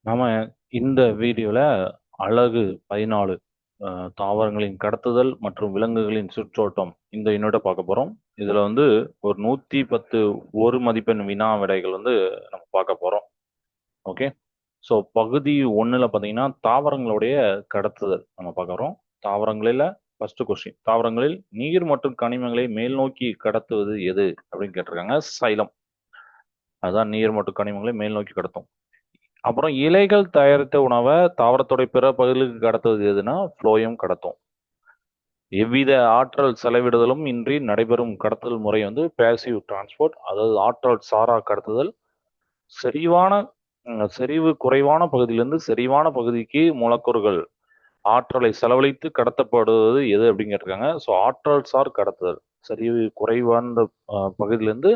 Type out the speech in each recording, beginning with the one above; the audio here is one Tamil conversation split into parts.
நாம இந்த வீடியோல அழகு 14 தாவரங்களின் கடத்துதல் மற்றும் விலங்குகளின் சுற்றோட்டம் இந்த யூனிட்டை பார்க்க போறோம். இதுல வந்து ஒரு 110 ஒரு மதிப்பெண் வினா விடைகள் வந்து நம்ம பார்க்க போறோம். ஓகே. ஸோ பகுதி ஒண்ணுல பார்த்தீங்கன்னா தாவரங்களுடைய கடத்துதல் நம்ம பார்க்குறோம். தாவரங்களில் ஃபர்ஸ்ட் கொஸ்டின், தாவரங்களில் நீர் மற்றும் கனிமங்களை மேல் நோக்கி கடத்துவது எது அப்படின்னு கேட்டிருக்காங்க. சைலம். அதான் நீர் மற்றும் கனிமங்களை மேல் நோக்கி கடத்தும். அப்புறம் இலைகள் தயாரித்த உணவை தாவரத்துடைய பிற பகுதிகளுக்கு கடத்துவது எதுனா ஃப்ளோயம் கடத்தும். எவ்வித ஆற்றல் செலவிடுதலும் இன்றி நடைபெறும் கடத்தல் முறை வந்து பேசிவ் டிரான்ஸ்போர்ட், அதாவது ஆற்றல் சாரா கடத்துதல். செறிவான செறிவு குறைவான பகுதியிலிருந்து செறிவான பகுதிக்கு மூலக்கூறுகள் ஆற்றலை செலவழித்து கடத்தப்படுவது எது அப்படின்னு கேட்டிருக்காங்க. ஸோ ஆற்றல் சார் கடத்துதல். செறிவு குறைவான பகுதியிலிருந்து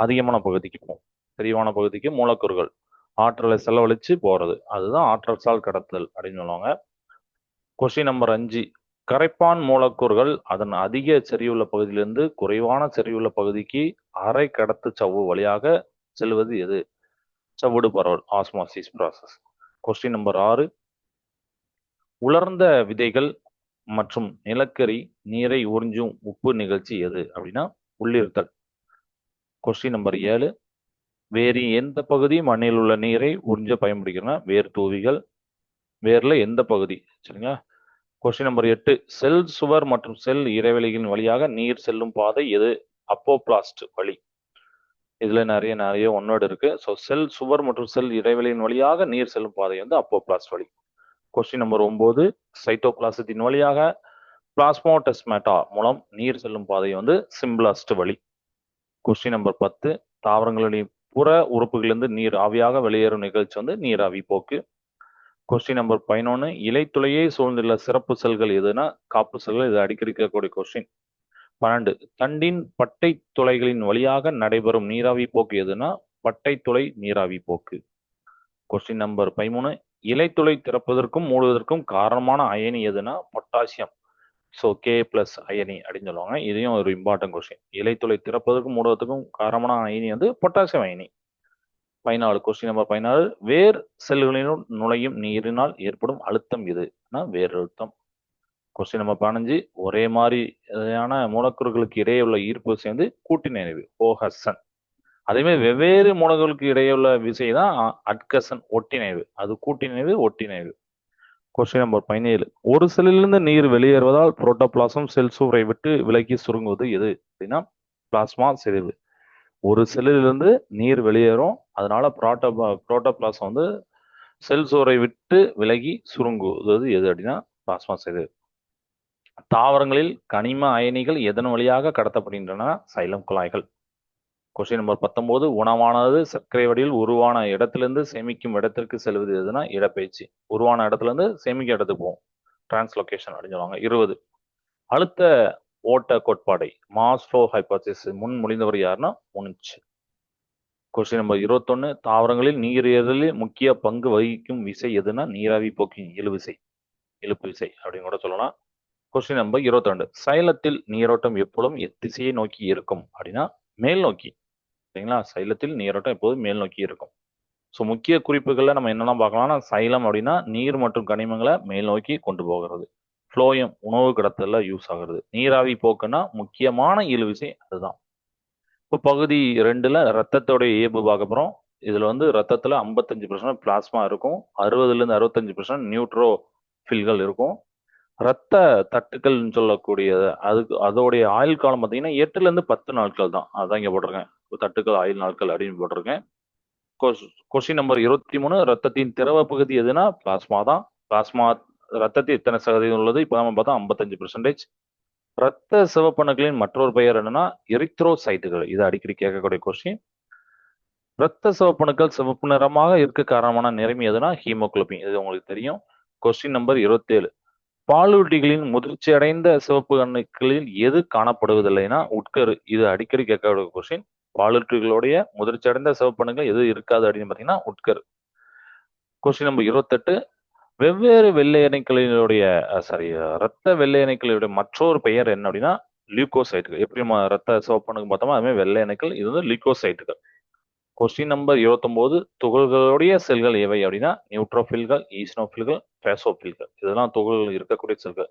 அதிகமான பகுதிக்கு போகும். செறிவான பகுதிக்கு மூலக்கூறுகள் ஆற்றலை செலவழிச்சு போறது, அதுதான் ஆற்றல் சால் கடத்தல் அப்படின்னு சொல்லுவாங்க. கொஸ்டின் நம்பர் 5, கரைப்பான் மூலக்கூறுகள் அதன் அதிக செறிவுள்ள பகுதியிலிருந்து குறைவான செறிவுள்ள பகுதிக்கு அரை கடத்து சவ்வு வழியாக செல்வது எது? சவ்வுடு பரவல், ஆஸ்மாசிஸ் ப்ராசஸ். கொஸ்டின் நம்பர் 6, உலர்ந்த விதைகள் மற்றும் நிலக்கரி நீரை உறிஞ்சும் உப்பு நிகழ்ச்சி எது அப்படின்னா உள்ளிருத்தல். கொஸ்டின் நம்பர் 7, வேறு எந்த பகுதி மண்ணில் உள்ள நீரை உறிஞ்ச பயன்படுகிறதுனா வேர் தூவிகள். வேர்ல எந்த பகுதி? சரிங்களா. கொஸ்டின் நம்பர் 8, செல் சுவர் மற்றும் செல் இடைவெளிகளின் வழியாக நீர் செல்லும் பாதை எது? அப்போபிளாஸ்ட் வழி. இதுல நிறைய நிறைய ஒன்னோடு இருக்கு. ஸோ செல் சுவர் மற்றும் செல் இடைவெளியின் வழியாக நீர் செல்லும் பாதை வந்து அப்போபிளாஸ்ட் வழி. கொஸ்டின் நம்பர் 9, சைட்டோபிளாசத்தின் வழியாக பிளாஸ்மோடெஸ்மாட்டா மூலம் நீர் செல்லும் பாதை வந்து சிம்பிளாஸ்ட் வழி. கொஸ்டின் நம்பர் 10, தாவரங்களின் புற உறுப்புகளிலிருந்து நீர் ஆவியாக வெளியேறும் நிகழ்ச்சி வந்து நீராவி போக்கு. கொஸ்டின் நம்பர் 11, இலைத்துளையை சூழ்ந்துள்ள சிறப்பு செல்கள் எதுனா காப்பு செல்கள். இது அடிக்கடி கேட்கக்கூடிய கொஸ்டின். 12, தண்டின் பட்டை துளைகளின் வழியாக நடைபெறும் நீராவி போக்கு எதுனா பட்டை துளை நீராவி போக்கு. கொஸ்டின் நம்பர் 13, இலைத்துளை திறப்பதற்கும் மூடுவதற்கும் காரணமான அயனி எதுனா பொட்டாசியம். ஸோ கே பிளஸ் அயனி அப்படின்னு சொல்லுவாங்க. இதையும் ஒரு இம்பார்ட்டன்ட் கொஸ்டின். இலைத்துளை திறப்பதற்கும் மூடுவதற்கும் காரணமான அயனி வந்து பொட்டாசியம் அயனி. 14, கொஸ்டின் நம்பர் 14, வேர் செல்களினுள் நுழையும் நீரினால் ஏற்படும் அழுத்தம் எது? வேர் அழுத்தம். கொஸ்டின் நம்பர் 15, ஒரே மாதிரியான மூலக்கூறுகளுக்கு இடையே உள்ள ஈர்ப்பு விசை வந்து கூட்டிணைவு, கோஹசன். அதே மாதிரி வெவ்வேறு மூலக்கூறுகளுக்கு இடையே உள்ள விசை தான் அட்கசன், ஒட்டிணைவு. அது கூட்டிணைவு, ஒட்டிணைவு. கொஸ்டின் நம்பர் 17, ஒரு செல்லிலிருந்து நீர் வெளியேறுவதால் புரோட்டோபிளாசம் செல் சுவரை விட்டு விலகி சுருங்குவது எது அப்படின்னா பிளாஸ்மா செறிவு. ஒரு செல்லிலிருந்து நீர் வெளியேறும், அதனால புரோட்டோபிளாசம் வந்து செல் சுவரை விட்டு விலகி சுருங்குவது எது அப்படின்னா பிளாஸ்மா செறிவு. தாவரங்களில் கனிம அயனிகள் எதன் வழியாக கடத்தப்படுகின்றன? சைலம் குழாய்கள். கொஸ்டின் நம்பர் 19, உணவானது சர்க்கரை வடிவில் உருவான இடத்திலிருந்து சேமிக்கும் இடத்திற்கு செல்வது எதுனா இடப்பெயர்ச்சி. உருவான இடத்துல இருந்து சேமிக்க இடத்துக்கு போகும், டிரான்ஸ்லொகேஷன் அப்படின்னு சொல்லுவாங்க. 20, அழுத்த ஓட்ட கோட்பாடை மாஸ் ஃப்ளோ ஹைபோதேசிஸ் முன்மொழிந்தவர் யாருன்னா முனிச். கொஸ்டின் நம்பர் 21, தாவரங்களில் நீரேறலில் முக்கிய பங்கு வகிக்கும் விசை எதுனா நீராவி போக்கின் இழுவிசை, இழுப்பு விசை அப்படின்னு கூட சொல்லலாம். கொஸ்டின் நம்பர் 22, சைலத்தில் நீரோட்டம் எப்பொழுதும் எத்திசையை நோக்கி இருக்கும் அப்படின்னா மேல் நோக்கி. சரிங்களா. சைலத்தில் நீரோட்டம் எப்போதும் மேல் நோக்கி இருக்கும். ஸோ முக்கிய குறிப்புகள்ல நம்ம என்னெல்லாம் பார்க்கலாம்னா சைலம் அப்படின்னா நீர் மற்றும் கனிமங்களை மேல் நோக்கி கொண்டு போகிறது. ஃப்ளோயம் உணவு கடத்தல யூஸ் ஆகுறது. நீராவி போக்குன்னா முக்கியமான இழுவிசை அதுதான். இப்போ பகுதி 2ல ரத்தத்தோடைய இயல்பு பார்க்க போறோம். இதுல வந்து ரத்தத்துல 55% பிளாஸ்மா இருக்கும், 60லேருந்து 65% நியூட்ரோஃபில்கள் இருக்கும். ரத்த தட்டுக்கள்னு சொல்லக்கூடிய அதோடைய ஆயுள் காலம் பார்த்தீங்கன்னா 8லேருந்து 10 நாட்கள் தான். அதான் இங்க போட்டிருக்கேன். தட்டுக்கள் ஆயுள் நாட்கள் அப்படின்னு போட்டிருக்கேன். கொஸ்டின் நம்பர் 23, ரத்தத்தின் திரவ பகுதி எதுனா பிளாஸ்மா தான். பிளாஸ்மா ரத்தத்தில் எத்தனை சதவீதம் உள்ளது? இப்போ நம்ம பார்த்தா 55%. ரத்த சிவப்பணுக்களின் மற்றொரு பெயர் என்னன்னா எரித்ரோசைட்டுகள். இது அடிக்கடி கேட்கக்கூடிய கொஸ்டின். ரத்த சிவப்பணுக்கள் சிவப்பு நிறமாக இருக்க காரணமான நிறமி எதுனா ஹீமோகுளோபின். இது உங்களுக்கு தெரியும். கொஸ்டின் நம்பர் 27, பாலூட்டிகளின் முதிர்ச்சி அடைந்த சிவப்பு அணுக்களில் எது காணப்படுவதில்லைன்னா உட்கரு. இது அடிக்கடி கேட்கக்கூடிய கொஸ்டின். பாலூட்டிகளுடைய முதிர்ச்சி அடைந்த சிவப்பு அணுக்கள் எது இருக்காது அப்படின்னு பார்த்தீங்கன்னா உட்கரு. கொஸ்டின் நம்பர் 28, வெவ்வேறு வெள்ளை அணுக்களினுடைய ரத்த வெள்ளை அணுக்களுடைய மற்றொரு பெயர் என்ன அப்படின்னா லியூகோசைட்டுகள். எப்படி நம்ம ரத்த சிவப்பு அணுக்கு பார்த்தோமோ அதுமாதிரி வெள்ளை அணுக்கள் இது வந்து லியூகோசைட்டுகள். கொஸ்டின் நம்பர் 29, துகள்களுடைய செல்கள் எவை அப்படின்னா நியூட்ரோஃபில்கள், ஈஸ்னோஃபில்கள், பேசோஃபில்கள். இதெல்லாம் துகள்கள் இருக்கக்கூடிய செல்கள்.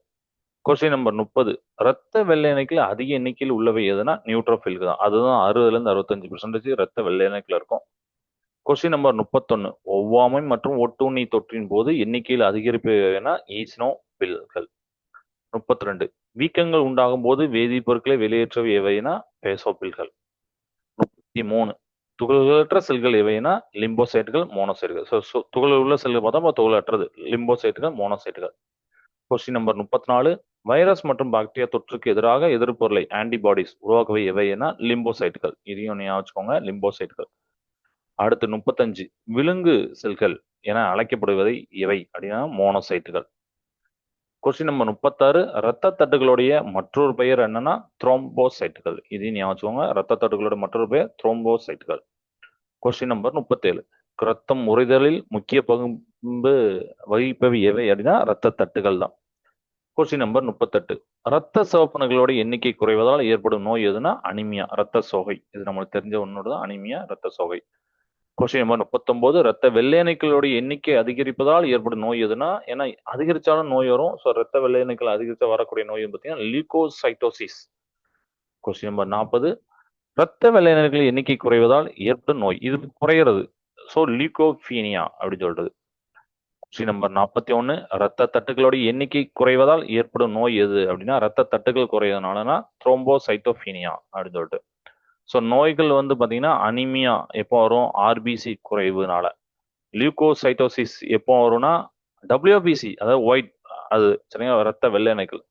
கொஸ்டின் நம்பர் 30, இரத்த வெள்ளை அணுக்கள் அதிக எண்ணிக்கையில் உள்ளவை எதுனா நியூட்ரோஃபில்கள் தான். அதுதான் 60ல இருந்து 65% இரத்த வெள்ளை அணுக்கள் இருக்கும். கொஸ்டின் நம்பர் 31, ஒவ்வாமை மற்றும் ஒட்டுண்ணி தொற்றின் போது எண்ணிக்கையில் அதிகரிப்பு என ஈஸ்னோஃபில்கள். 32, வீக்கங்கள் உண்டாகும் போது வேதிப்பொருட்களை வெளியேற்றவை எவைனா பேசோஃபில்கள். 33, துகள்களற்ற செல்கள் எவைனா லிம்போசைட்டுகள், மோனோசைட்டுகள். துகள் உள்ள செல்கள் பார்த்தா துகளற்றது லிம்போசைட்டுகள், மோனோசைட்டுகள். கொஸ்டின் நம்பர் 34, வைரஸ் மற்றும் பாக்டீரியா தொற்றுக்கு எதிராக எதிர்ப்பொருளை ஆன்டிபாடிஸ் உருவாக்குவை எவை என லிம்போசைட்டுகள். இதையும் ஞாபகம் வச்சுக்கோங்க, லிம்போசைட்டுகள். அடுத்து 35, விலங்கு செல்கள் என அழைக்கப்படுவதை எவை அப்படின்னா மோனோசைட்டுகள். கொஸ்டின் நம்பர் 36, இரத்த தட்டுகளுடைய மற்றொரு பெயர் என்னன்னா த்ரோம்போசைட்டுகள். இதையும் ஞாபகம் வச்சுக்கோங்க, இரத்த தட்டுகளோட மற்றொரு பெயர் த்ரோம்போசைட்டுகள். கொஸ்டின் நம்பர் 37, ரத்தம் உறைதலில் முக்கிய பங்கு வகிப்பவை எவை அப்படின்னா இரத்த தட்டுகள் தான். கொஸ்டின் நம்பர் 38, இரத்த சிவப்பணுகளோட எண்ணிக்கை குறைவதால் ஏற்படும் நோய் எதுனா அனிமியா, இரத்த சோகை. இது நம்மளுக்கு தெரிஞ்ச ஒன்னோட தான் அனிமியா, இரத்த சோகை. கொஸ்டின் நம்பர் 39, இரத்த வெள்ளை அணுக்களோட எண்ணிக்கை அதிகரிப்பதால் ஏற்படும் நோய் எதுனா, ஏன்னா அதிகரிச்சாலும் நோய் வரும். ஸோ இரத்த வெள்ளை அணுக்கள் அதிகரிச்சா வரக்கூடிய நோய் பார்த்தீங்கன்னா லியூகோசைட்டோசிஸ். கொஸ்டின் நம்பர் 40, இரத்த வெள்ளை அணுக்களின் எண்ணிக்கை குறைவதால் ஏற்படும் நோய், இது குறையிறது. ஸோ லியூகோபீனியா அப்படின்னு சொல்றது. கொஸ்டின் நம்பர் 41, இரத்த தட்டுகளோட எண்ணிக்கை குறைவதால் ஏற்படும் நோய் எது அப்படின்னா இரத்த தட்டுகள் குறையதுனாலனா த்ரோம்போசைட்டோபீனியா அப்படின்னு சொல்லிட்டு. ஸோ நோய்கள் வந்து பார்த்தீங்கன்னா அனிமியா எப்போ வரும், ஆர்பிசி குறைவுனால. லியூகோசைட்டோசிஸ் எப்போ வரும்னா டபிள்யூபிசி, அதாவது ஒயிட், அது சரிங்களா, இரத்த வெள்ளை அணுக்கள்,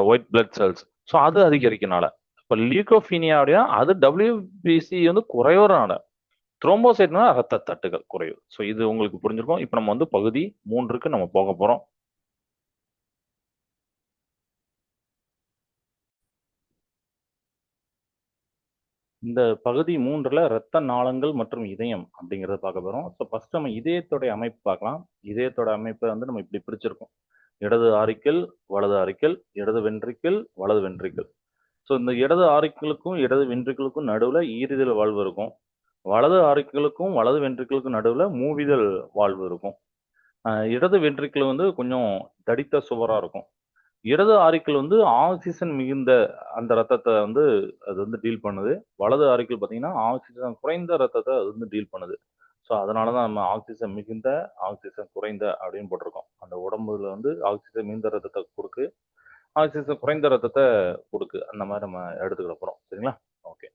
ஒயிட் பிளட் செல்ஸ். ஸோ அது அதிகரிக்கனால. இப்போ லியூகோபீனியா அப்படின்னா அது டபிள்யூபிசி வந்து குறைவறனால. த்ரோம்போசைட்னா ரத்த தட்டுகள் குறைவு. ஸோ இது உங்களுக்கு புரிஞ்சிருக்கும். இப்போ நம்ம வந்து பகுதி 3க்கு நம்ம போக போறோம். இந்த பகுதி 3ல இரத்த நாளங்கள் மற்றும் இதயம் அப்படிங்கிறத பார்க்க போறோம். ஸோ ஃபர்ஸ்ட் நம்ம இதயத்தோடைய அமைப்பு பார்க்கலாம். இதயத்தோட அமைப்பை வந்து நம்ம இப்படி பிரிச்சிருக்கோம். இடது ஆரிக்கிள், வலது ஆரிக்கிள், இடது வென்ட்ரிக்கிள், வலது வென்ட்ரிக்கிள். ஸோ இந்த இடது ஆரிக்கிளுக்கும் இடது வென்ட்ரிக்கிளுக்கும் நடுவில் ஈரிதழ் வாழ்வு இருக்கும். வலது ஆரிக்கிளுக்கும் வலது வென்ட்ரிக்கிளுக்கும் நடுவில் மூவிதழ் வாழ்வு இருக்கும். இடது வென்ட்ரிக்கிள் வந்து கொஞ்சம் தடித்த சுவரா இருக்கும். இடது ஆரிக்கிள் வந்து ஆக்சிஜன் மிகுந்த அந்த ரத்தத்தை வந்து அது வந்து டீல் பண்ணுது. வலது ஆரிக்கிள் பார்த்தீங்கன்னா ஆக்சிஜன் குறைந்த ரத்தத்தை அது வந்து டீல் பண்ணுது. ஸோ அதனால தான் நம்ம ஆக்சிஜன் மிகுந்த, ஆக்சிஜன் குறைந்த அப்படின்னு போட்டிருக்கோம். அந்த உடம்புல வந்து ஆக்சிஜன் மிகுந்த ரத்தத்தை கொடுக்கு, ஆக்சிஜன் குறைந்த ரத்தத்தை கொடுக்கு. அந்த மாதிரி நம்ம எடுத்துக்கிட போறோம். சரிங்களா? ஓகே.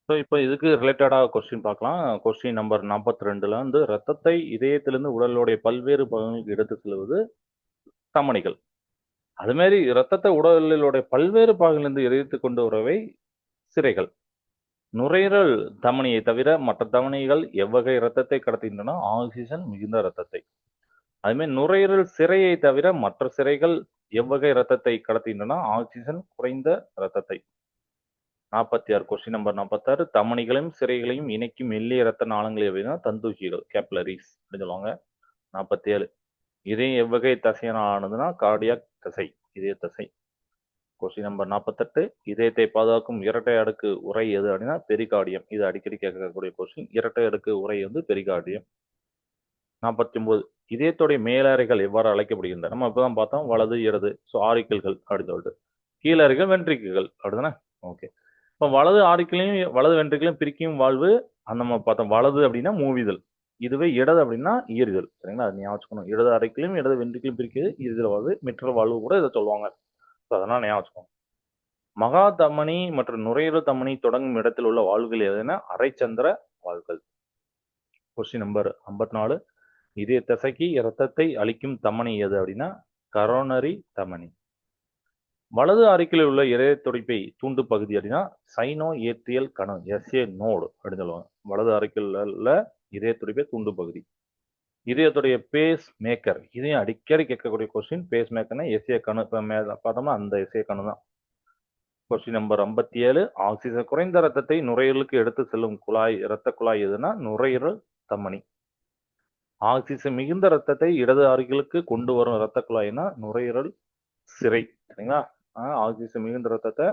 ஸோ இப்போ இதுக்கு ரிலேட்டடாக கொஸ்டின் பார்க்கலாம். கொஸ்டின் நம்பர் 42ல வந்து ரத்தத்தை இதயத்திலிருந்து உடலுடைய பல்வேறு பகுதிகளுக்கு எடுத்து செல்வது தமனிகள். அது மாதிரி ரத்தத்தை உடலிலுடைய பல்வேறு பாகங்களிலிருந்து இதயத்துக்கு கொண்டு வரவை சிரைகள். நுரையீரல் தமனியை தவிர மற்ற தமனிகள் எவ்வகை ரத்தத்தை கடத்துகின்றன, ஆக்சிஜன் மிகுந்த ரத்தத்தை. அதுமாதிரி நுரையீரல் சிரையை தவிர மற்ற சிரைகள் எவ்வகை ரத்தத்தை கடத்துகின்றன, ஆக்சிஜன் குறைந்த ரத்தத்தை. 46, கொஸ்டின் நம்பர் 46, தமனிகளையும் சிரைகளையும் இணைக்கும் மெல்லிய ரத்த நாளங்கள் எவைனா தந்துகிகள், கேப்லரிஸ் அப்படின்னு சொல்லுவாங்க. 47, இதயம் எவ்வகை தசையினால் ஆனதுன்னா கார்டியாக் தசை, இதய தசை. கொஸ்டின் நம்பர் 48, இதயத்தை பாதுகாக்கும் இரட்டை அடுக்கு உறை எது அப்படின்னா பெரிகார்டியம். இது அடிக்கடி கேட்கக்கூடிய கொஸ்டின். இரட்டை அடுக்கு உறை வந்து பெரிகார்டியம். 49, இதயத்துடைய மேலறைகள் எவ்வாறு அழைக்கப்படுகின்றன? நம்ம இப்பதான் பார்த்தோம் வலது இடது. ஸோ ஆரிக்கிள்கள் அப்படின்னு சொல்லிட்டு. கீழறைகள் வென்ட்ரிக்குகள் அப்படிதானே? ஓகே. இப்போ வலது ஆரிக்கிளையும் வலது வென்ட்ரிக்கலையும் பிரிக்கும் வாழ்வு அந்த நம்ம பார்த்தோம். வலது அப்படின்னா மூவிதழ், இதுவே இடது அப்படின்னா ஈறுதல். சரிங்களா? அது ஞாபகம் வச்சுக்கணும். இடது அறைக்கிலையும் இடது வென்ட்ரிக்கலையும் பிரிக்கிறது ஈறுதல் வாழ்வு. மிட்ரல் வாழ்வு கூட இதை சொல்லுவாங்க. ஸோ அதெல்லாம் ஞாபகம் வச்சுக்கோங்க. மகா தமனி மற்றும் நுரையீரல் தமனி தொடங்கும் இடத்தில் உள்ள வாழ்வுகள் எதுனா அரைச்சந்திர வாழ்வுகள். கொஸ்டின் நம்பர் 54, இதய தசைக்கு இரத்தத்தை அளிக்கும் தமனி எது அப்படின்னா கரோனரி தமனி. வலது ஆரிக்கில் உள்ள இதய துடிப்பை தூண்டு பகுதி அப்படின்னா சைனோ ஏற்றியல் கணு, எஸ்ஏ நோடு அப்படின்னு சொல்லுவாங்க. வலது ஆரிக்கில் உள்ள இதய துடிப்பை தூண்டு பகுதி. இதயத்துடைய பேஸ் மேக்கர், இதையும் அடிக்கடி கேட்கக்கூடிய கொஸ்டின். பேஸ் மேக்கர்னா எஸ்ஏ கணு. இப்போ பார்த்தோம்னா அந்த எஸ்ஏ கணு தான். கொஸ்டின் நம்பர் 57, ஆக்சிஜன் குறைந்த ரத்தத்தை நுரையீரலுக்கு எடுத்து செல்லும் குழாய், இரத்த குழாய் எதுனா நுரையீரல் தமனி. ஆக்சிஜன் மிகுந்த ரத்தத்தை இடது ஆரிகளுக்கு கொண்டு வரும் இரத்த குழாய்னா நுரையீரல் சிரை. சரிங்களா? ஆக்சிஜன் மிகுந்த ரத்தத்தை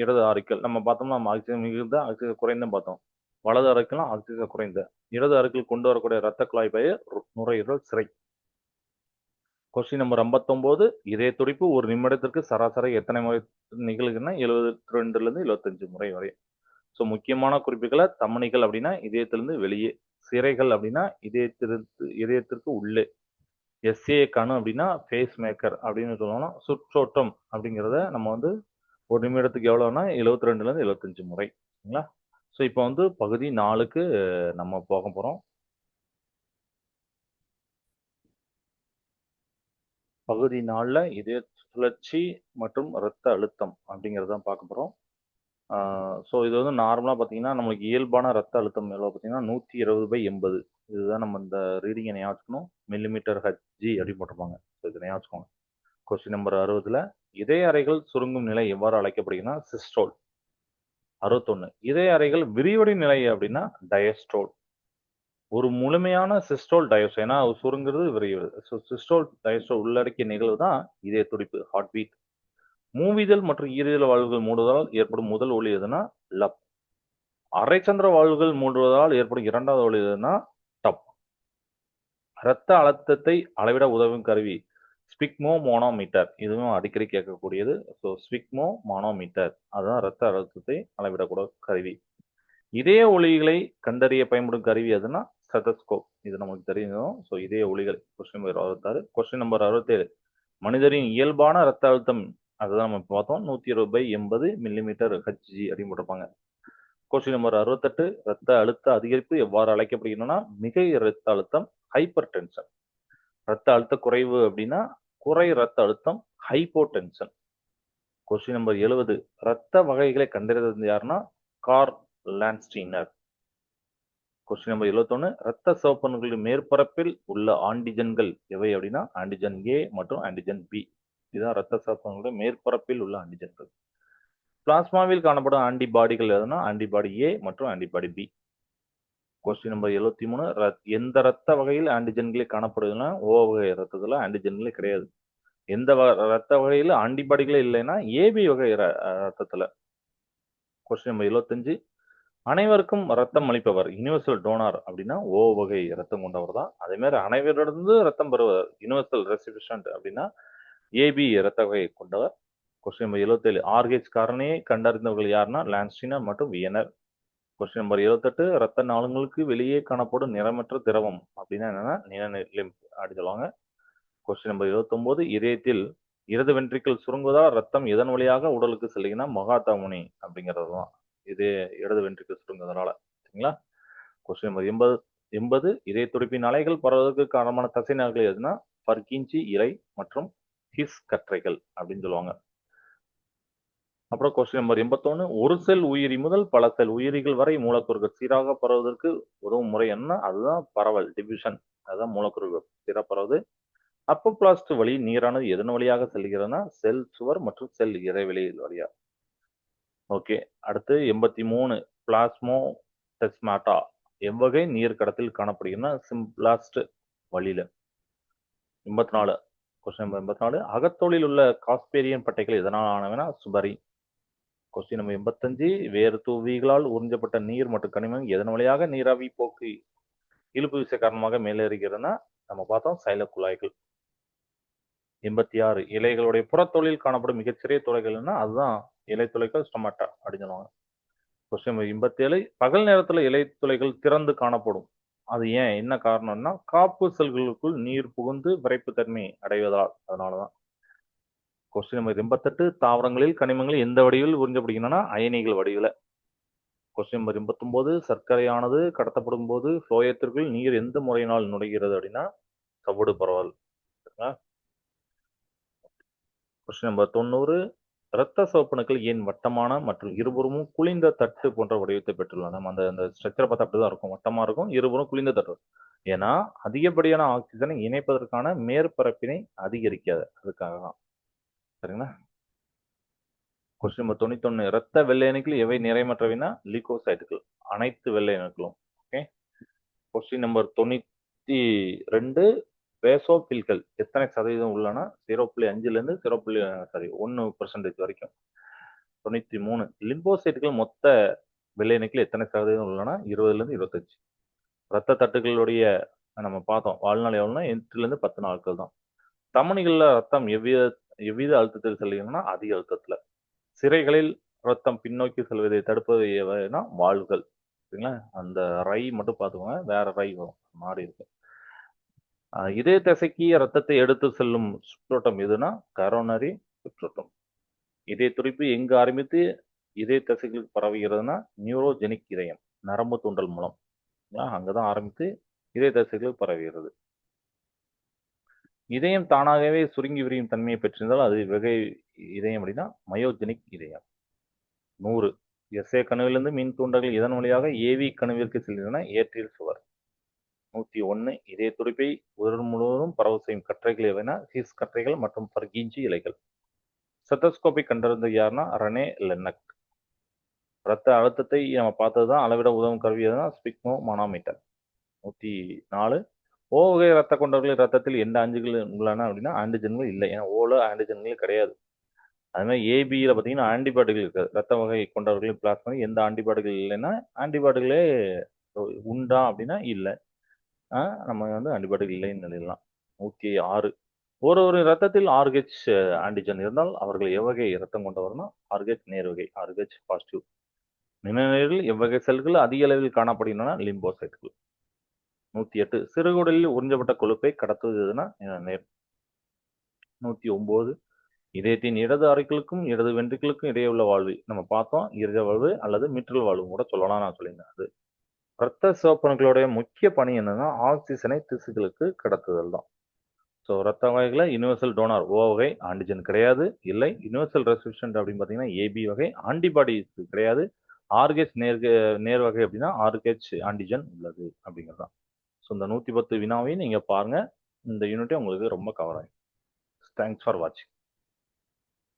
இடது அரைக்கல். நம்ம பார்த்தோம்னா நம்ம ஆக்ஸிஜன் மிகுந்த, ஆக்ஸிஜன் குறைந்த பார்த்தோம். வலது அரைக்கல்னா ஆக்ஸிஜன் குறைந்த. இடது அரைக்கல் கொண்டு வரக்கூடிய இரத்த குழாய் பெயர் நுரையீரல் சிரை. Question number 59. இதய துடிப்பு ஒரு நிமிடத்திற்கு சராசரி எத்தனை முறை நிகழ்குதுன்னா 72லேருந்து 75 முறை வரை. ஸோ முக்கியமான குறிப்புகளை தமனிகள் அப்படின்னா இதயத்திலிருந்து வெளியே, சிரைகள் அப்படின்னா இதயத்திற்கு உள்ளே, எஸ்ஏ கணு அப்படின்னா ஃபேஸ் மேக்கர் அப்படின்னு சொல்லணும். சுற்றோட்டம் அப்படிங்கிறத நம்ம வந்து ஒரு நிமிடத்துக்கு எவ்வளோன்னா 72லேருந்து 75 முறை. சரிங்களா? ஸோ இப்போ வந்து பகுதி 4க்கு நம்ம போக போகிறோம். பகுதி 4ல் இதய சுழற்சி மற்றும் இரத்த அழுத்தம் அப்படிங்கிறத பார்க்க போகிறோம். ஸோ இது வந்து நார்மலாக பார்த்தீங்கன்னா நம்மளுக்கு இயல்பான ரத்த அழுத்தம் எவ்வளோ பார்த்தீங்கன்னா 120/80. இதுதான் நம்ம இந்த ரீடிங்கை ஞாபகம் மில்லிமீட்டர் ஹெச்ஜி அப்படின்னு போட்டிருப்பாங்க. ஸோ இதை ஞாபகம். Question number 60. இதய அறைகள் சுருங்கும் நிலை எவ்வாறு அழைக்கப்படுகிறதுனா சிஸ்டோல். 61. இதய அறைகள் விரிவடை நிலை அப்படின்னா டயஸ்டோல். ஒரு முழுமையான சிஸ்டோல் டயஸ்டோல், ஏன்னா சுருங்குறது விரைவுறது. ஸோ சிஸ்டோல் டயஸ்டோல் உள்ளடக்கிய நிகழ்வு தான் இதய துடிப்பு, ஹார்ட் பீட். மூவிதழ் மற்றும் ஈரிதழ் வாழ்வுகள் மூடுவதால் ஏற்படும் முதல் ஒலி எதுனா லப். அரைச்சந்திர வாழ்வுகள் மூடுவதால் ஏற்படும் இரண்டாவது ஒலி எதுனா டப். இரத்த அழுத்தத்தை அளவிட உதவும் கருவி ஸ்பிக்மோ மோனோமீட்டர். இதுவும் அடிக்கடி கேட்கக்கூடியது. ஸோ ஸ்பிக்மோ மோனோமீட்டர் அதுதான் இரத்த அழுத்தத்தை அளவிடக்கூட கருவி. இதய ஒலிகளை கண்டறிய பயன்படும் கருவி எதுனா ஸ்டெதஸ்கோப். இது நமக்கு தெரியும். ஸோ இதய ஒலிகள். Question number 66. Question number 67. மனிதரின் இயல்பான இரத்த அழுத்தம் அதுதான் நம்ம பார்த்தோம் 120/80 மில்லிமீட்டர் ஹெச்ஜி அப்படின்னு போட்டிருப்பாங்க. Question number 68. இரத்த அழுத்த அதிகரிப்பு எவ்வாறு அழைக்கப்படுகிறதுனா மிக இரத்த அழுத்தம், ஹைப்பர் டென்ஷன். இரத்த அழுத்த குறைவு அப்படின்னா குறை இரத்த அழுத்தம், ஹைப்போ டென்ஷன். Question number 70. இரத்த வகைகளை கண்டறிந்தது யாருன்னா கார்ல் லான்ஸ்டீனர். Question number 71. இரத்த சிவப்பணுக்களின் மேற்பரப்பில் உள்ள ஆன்டிஜன்கள் எவை அப்படின்னா ஆன்டிஜன் ஏ மற்றும் ஆன்டிஜன் பி. இதுதான் இரத்த சிவப்பணுக்களின் மேற்பரப்பில் உள்ள ஆன்டிஜன்கள். பிளாஸ்மாவில் காணப்படும் ஆன்டிபாடிகள் எதுனா ஆன்டிபாடி ஏ மற்றும் ஆன்டிபாடி பி. Question number 73. எந்த இரத்த வகையில் ஆன்டிஜன்களே காணப்படுதுன்னா ஓ வகை இரத்தத்துல ஆன்டிஜன்களே கிடையாது. எந்த இரத்த வகையில் ஆன்டிபாடிகளே இல்லைன்னா ஏபி வகை இரத்தத்துல. Question number 75. அனைவருக்கும் ரத்தம் அளிப்பவர் யூனிவர்சல் டோனார் அப்படின்னா ஓ வகை ரத்தம் கொண்டவர் தான். அதே மாதிரி அனைவரிடந்து ரத்தம் பெறுவர் யூனிவர்சல் ரெசிபிஷன்ட் அப்படின்னா ஏபி ரத்த வகை கொண்டவர். Question number 77. ஆர்ஹெச் காரணியை கண்டறிந்தவர்கள் யாருன்னா லான்ஸ்டீனர் மற்றும் வியனர். Question number 78. ரத்த நாளங்களுக்கு வெளியே காணப்படும் நிறமற்ற திரவம் அப்படின்னா என்னன்னா நிலநெல் அப்படி சொல்லுவாங்க. Question number 79. இதயத்தில் இடது வென்ட்ரிக்கல் சுருங்குவதால் ரத்தம் எதன் வழியாக உடலுக்கு செல்லுங்கன்னா மகாதமுனி அப்படிங்கிறது தான். இது இடது வென்ட்ரிக்கல் சுருங்குவதனால. சரிங்களா? Question number 80. இதய துடிப்பின் அலைகள் பரவதற்கு காரணமான தசை நகல்கள் எதுனா பர்கின்சி இலை மற்றும் ஹிஸ் கற்றைகள் அப்படின்னு சொல்லுவாங்க. அப்புறம் கொஸ்டின் நம்பர் 81. ஒரு செல் உயிரி முதல் பல செல் உயிரிகள் வரை மூலக்கூறுகள் சீராக பரவுவதற்கு உதவும் முறை என்ன அதுதான் பரவல், டிவிஷன். அதுதான் மூலக்கூறுகள் சீராக பரவுது. அப்போபிளாஸ்ட் வழி நீரானது எதன் வழியாக செல்கிறதுனா செல் சுவர் மற்றும் செல் இடைவெளி வழியா. ஓகே. அடுத்து 83. பிளாஸ்மோ டெஸ்மாட்டா எவ்வகை நீர் கடத்தில் காணப்படுகிறதுனா சிம்பிளாஸ்ட் வழியில. 84. Question number 84. அகத்தோலில் உள்ள காஸ்பேரியன் பட்டைகள் எதனால் ஆனவனா சுபரி. Question number 85. வேறு தூவிகளால் உறிஞ்சப்பட்ட நீர் மற்றும் கனிமம் எதன் வழியாக நீராவி போக்கு இழுப்பு விசை காரணமாக மேலேறுகிறதுனா நம்ம பார்த்தோம் சைல குழாய்கள். 86. இலைகளுடைய புறத்தொழில் காணப்படும் மிகச்சிறிய துளைகள்னா அதுதான் இலை துளைகள் ஸ்டொமேட்டா அப்படின்னு சொல்லுவாங்க. Question number 87. பகல் நேரத்துல இலை துளைகள் திறந்து காணப்படும். அது ஏன் என்ன காரணம்னா காப்பு செல்களுக்குள் நீர் புகுந்து விரைப்பு தன்மை அடைவதால், அதனாலதான். Question number 88. தாவரங்களில் கனிமங்கள் எந்த வடிவில் உறிஞ்சப்படுகின்றன அயனிகள் வடிவில். Question number 89. சர்க்கரையானது கடத்தப்படும் போது புளோயத்திற்குள் நீர் எந்த முறையினால் நுழைகிறது அப்படின்னா சவ்வடு பரவல். Question number 90. இரத்த சிவப்பணுக்கள் ஏன் வட்டமான மற்றும் இருபுறமும் குளிந்த தட்டு போன்ற வடிவத்தை பெற்றுள்ளன. நம்ம அந்த ஸ்ட்ரக்சரை பார்த்தா அப்படிதான் இருக்கும், வட்டமா இருக்கும், இருபுறம் குளிந்த தட்டு. ஏன்னா அதிகப்படியான ஆக்சிஜனை இணைப்பதற்கான மேற்பரப்பினை அதிகரிக்காது, அதுக்காக தான். சரிங்களா? Question number 91. இரத்த வெள்ளை அணுக்கள் எவை நிறைமற்றவைனா லியூகோசைட்டுகள், அனைத்து வெள்ளை அணுக்களும். ஓகே. Question number 92. பேசோபில்கள் எத்தனை சதவீதம் உள்ளன 0.5லேருந்து 1% வரைக்கும். 93. லிம்போசைட்டுகள் மொத்த வெள்ளை அணுக்கள் எத்தனை சதவீதம் உள்ளன? 20லேருந்து 25. ரத்த தட்டுகளுடைய நம்ம பார்த்தோம் வாழ்நாள் எவ்வளோனா 8லேருந்து 10 நாட்கள் தான். தமனிகள்ல ரத்தம் எவ்வித அழுத்தத்தில் செல்கிறதுனா அதிக அழுத்தத்துல. சிரைகளில் ரத்தம் பின்னோக்கி செல்வதை தடுப்பது எவைனா வால்வுகள். சரிங்களா? அந்த ரை மட்டும் பார்த்துக்கோங்க, வேற ரை வரும் மாறி இருக்கு. இதய தசைக்கு ரத்தத்தை எடுத்து செல்லும் சுற்றோட்டம் எதுனா கரோனரி சுற்றோட்டம். இதய துடிப்பு எங்கு ஆரம்பித்து இதய தசைகளுக்கு பரவுகிறதுனா நியூரோஜெனிக் இதயம், நரம்பு தூண்டல் மூலம். அங்கதான் ஆரம்பித்து இதய தசைகளுக்கு பரவுகிறது. இதயம் தானாகவே சுருங்கி விரியும் தன்மையை பெற்றிருந்தால் அது வகை இதயம் அப்படின்னா மயோஜெனிக் இதயம். 100. எஸ்ஏ கணுவிலிருந்து மின் தூண்டல்கள் இதன் வழியாக ஏவி கணுவிற்கு செல்கின்றன ஏற்றியல் சுவர். 101. இதய துடிப்பை உடல் முழுவதும் பரவ செய்யும் கற்றைகள் எவைனா ஹிஸ் கற்றைகள் மற்றும் பர்கிஞ்சி இலைகள். ஸ்டெத்தஸ்கோப்பை கண்டறிந்த யாருன்னா ரெனே லென்னக். ரத்த அழுத்தத்தை நம்ம பார்த்ததுதான் அளவிட உதவும் கருவி எதுனா ஸ்பிக்மோ மனாமீட்டர். 104. ஓ வகை ரத்த கொண்டவர்களின் ரத்தத்தில் எந்த அஞ்சுகள் உள்ளன அப்படின்னா ஆன்டிஜன்கள் இல்லை. ஏன்னா ஓல ஆன்டிஜன்கள் கிடையாது. அது மாதிரி ஏபியில் பார்த்தீங்கன்னா ஆன்டிபாடிகள் இருக்காது. ரத்த வகை கொண்டவர்களின் பிளாஸ்மா எந்த ஆன்டிபாடிகள் இல்லைன்னா ஆன்டிபாடிகளே உண்டா அப்படின்னா இல்லை. நம்ம வந்து ஆன்டிபாடிகள் இல்லைன்னு நிலையலாம். 106. ஒரு ரத்தத்தில் ஆர்ஹெச் ஆன்டிஜன் இருந்தால் அவர்கள் எவ்வகை ரத்தம் கொண்டவர்னா ஆர்ஹெச் நேர்வகை, ஆர்ஹெச் பாசிட்டிவ். நிணநீரில் எவ்வகை செல்கள் அதிக அளவில் காணப்படுகின்றன லிம்போசைட்டுகள். 108. சிறுகுடலில் உறிஞ்சப்பட்ட கொழுப்பை கடத்துவது எதுனா நிணநீர். 109. இதயத்தின் இடது அறைகளுக்கும் இடது வென்ட்ரிகளுக்கும் இடையே உள்ள வாழ்வு நம்ம பார்த்தோம். இருத வாழ்வு அல்லது மிட்ரல் வாழ்வு கூட சொல்லலாம். நான் சொல்லியிருந்தேன் அது. இரத்த சிவப்பணுக்களுடைய முக்கிய பணி என்னன்னா ஆக்சிஜனை திசுக்களுக்கு கடத்துதல் தான். ஸோ ரத்த வகைகளை யூனிவர்சல் டோனார் ஓ வகை ஆன்டிஜன் கிடையாது, இல்லை. யூனிவர்சல் ரெசிஸ்டன்ட் அப்படின்னு பார்த்தீங்கன்னா ஏபி வகை ஆன்டிபாடிஸ் கிடையாது. ஆர்கெச் நேர் வகை அப்படின்னா ஆர்கெச் ஆன்டிஜன் உள்ளது அப்படிங்கிறது தான். ஸோ இந்த 110 வினாவையும் நீங்கள் பாருங்க. இந்த யூனிட்டே உங்களுக்கு ரொம்ப கவர் ஆகும். தேங்க்ஸ் ஃபார் வாட்சிங்.